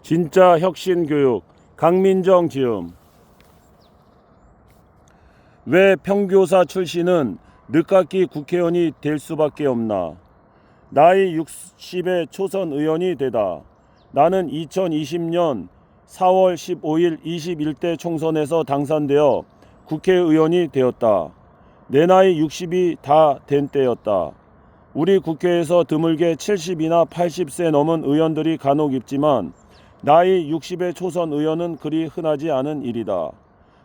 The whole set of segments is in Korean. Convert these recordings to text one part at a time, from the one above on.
진짜 혁신교육 강민정 지음. 왜 평교사 출신은 늦깎이 국회의원이 될 수밖에 없나? 나이 60의 초선 의원이 되다. 나는 2020년 4월 15일 21대 총선에서 당선되어 국회의원이 되었다. 내 나이 60이 다 된 때였다. 우리 국회에서 드물게 70이나 80세 넘은 의원들이 간혹 있지만 나이 60의 초선 의원은 그리 흔하지 않은 일이다.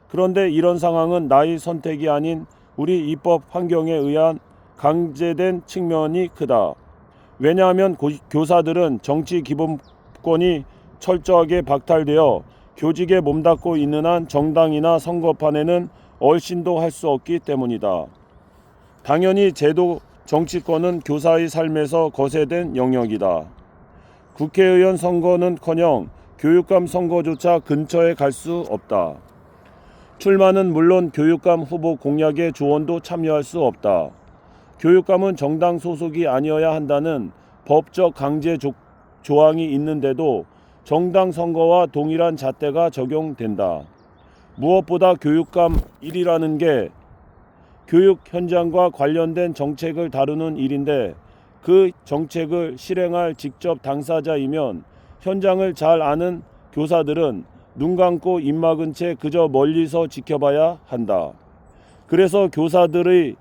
그런데 이런 상황은 나이 선택이 아닌 우리 입법 환경에 의한 강제된 측면이 크다. 왜냐하면 교사들은 정치 기본권이 철저하게 박탈되어 교직에 몸담고 있는 한 정당이나 선거판에는 얼씬도 할 수 없기 때문이다. 당연히 제도 정치권은 교사의 삶에서 거세된 영역이다. 국회의원 선거는커녕 교육감 선거조차 근처에 갈 수 없다. 출마는 물론 교육감 후보 공약의 조언도 참여할 수 없다. 교육감은 정당 소속이 아니어야 한다는 법적 강제 조항이 있는데도 정당 선거와 동일한 잣대가 적용된다. 무엇보다 교육감 일이라는 게 교육 현장과 관련된 정책을 다루는 일인데 그 정책을 실행할 직접 당사자이면 현장을 잘 아는 교사들은 눈 감고 입 막은 채 그저 멀리서 지켜봐야 한다. 그래서 교사들의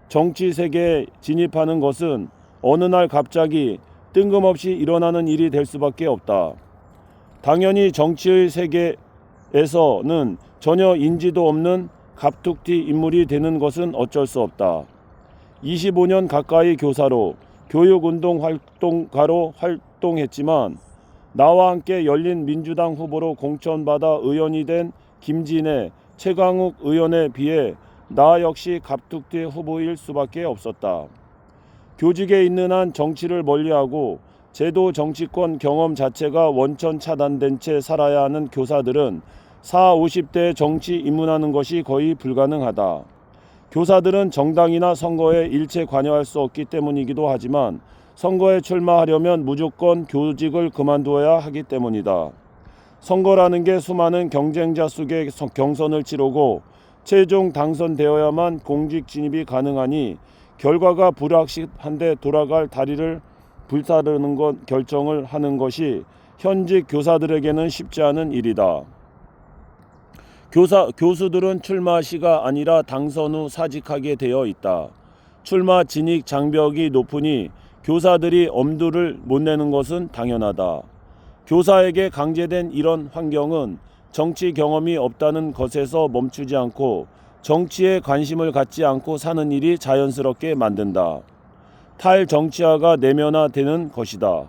정치 세계에 진입하는 것은 어느 날 갑자기 뜬금없이 일어나는 일이 될 수밖에 없다. 당연히 정치의 세계에서는 전혀 인지도 없는 갑툭튀 인물이 되는 것은 어쩔 수 없다. 25년 가까이 교사로 교육운동 활동가로 활동했지만 나와 함께 열린 민주당 후보로 공천받아 의원이 된 김진애, 최강욱 의원에 비해 나 역시 갑툭튀 후보일 수밖에 없었다. 교직에 있는 한 정치를 멀리하고 제도 정치권 경험 자체가 원천 차단된 채 살아야 하는 교사들은 40, 50대에 정치 입문하는 것이 거의 불가능하다. 교사들은 정당이나 선거에 일체 관여할 수 없기 때문이기도 하지만 선거에 출마하려면 무조건 교직을 그만두어야 하기 때문이다. 선거라는 게 수많은 경쟁자 속에 경선을 치르고 최종 당선되어야만 공직 진입이 가능하니 결과가 불확실한데 돌아갈 다리를 불사르는 것 결정을 하는 것이 현직 교사들에게는 쉽지 않은 일이다. 교수들은 출마 시가 아니라 당선 후 사직하게 되어 있다. 출마 진입 장벽이 높으니 교사들이 엄두를 못 내는 것은 당연하다. 교사에게 강제된 이런 환경은 정치 경험이 없다는 것에서 멈추지 않고 정치에 관심을 갖지 않고 사는 일이 자연스럽게 만든다. 탈정치화가 내면화되는 것이다.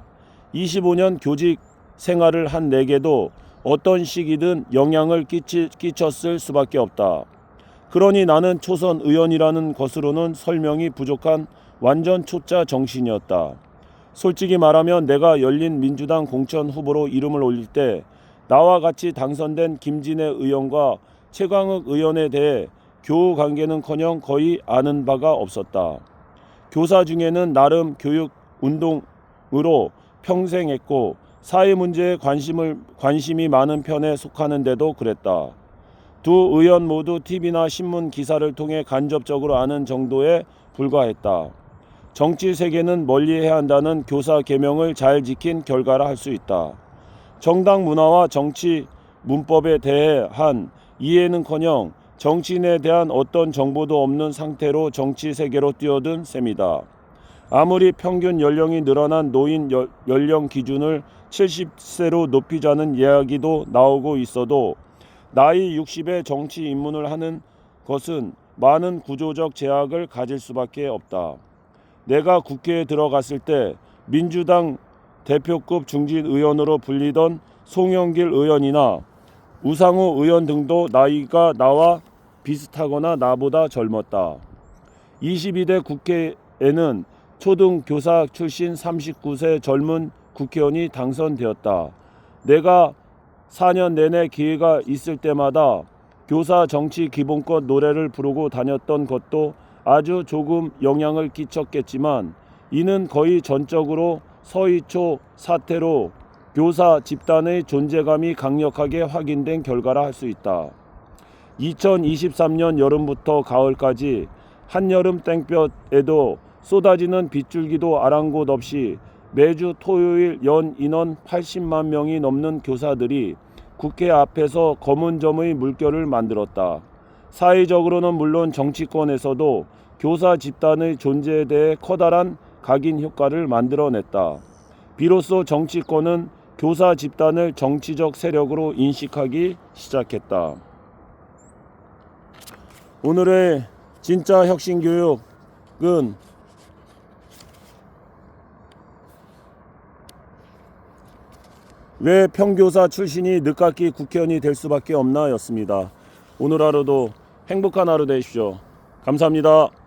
25년 교직 생활을 한 내게도 어떤 시기든 영향을 끼쳤을 수밖에 없다. 그러니 나는 초선 의원이라는 것으로는 설명이 부족한 완전 초짜 정신이었다. 솔직히 말하면 내가 열린 민주당 공천 후보로 이름을 올릴 때 나와 같이 당선된 김진애 의원과 최강욱 의원에 대해 교우 관계는커녕 거의 아는 바가 없었다. 교사 중에는 나름 교육 운동으로 평생 했고 사회 문제에 관심이 많은 편에 속하는데도 그랬다. 두 의원 모두 TV나 신문 기사를 통해 간접적으로 아는 정도에 불과했다. 정치 세계는 멀리해야 한다는 교사 계명을 잘 지킨 결과라 할 수 있다. 정당 문화와 정치 문법에 대한 이해는커녕 정치인에 대한 어떤 정보도 없는 상태로 정치 세계로 뛰어든 셈이다. 아무리 평균 연령이 늘어난 노인 연령 기준을 70세로 높이자는 이야기도 나오고 있어도 나이 60에 정치 입문을 하는 것은 많은 구조적 제약을 가질 수밖에 없다. 내가 국회에 들어갔을 때 민주당 대표급 중진 의원으로 불리던 송영길 의원이나 우상호 의원 등도 나이가 나와 비슷하거나 나보다 젊었다. 22대 국회에는 초등교사 출신 39세 젊은 국회의원이 당선되었다. 내가 4년 내내 기회가 있을 때마다 교사 정치 기본권 노래를 부르고 다녔던 것도 아주 조금 영향을 끼쳤겠지만 이는 거의 전적으로 서희초 사태로 교사 집단의 존재감이 강력하게 확인된 결과라 할 수 있다. 2023년 여름부터 가을까지 한여름 땡볕에도 쏟아지는 빗줄기도 아랑곳 없이 매주 토요일 연 인원 80만 명이 넘는 교사들이 국회 앞에서 검은 점의 물결을 만들었다. 사회적으로는 물론 정치권에서도 교사 집단의 존재에 대해 커다란 각인 효과를 만들어냈다. 비로소 정치권은 교사 집단을 정치적 세력으로 인식하기 시작했다. 오늘의 진짜 혁신교육은 왜 평교사 출신이 늦깎이 국회의원이 될 수밖에 없나 였습니다. 오늘 하루도 행복한 하루 되십시오. 감사합니다.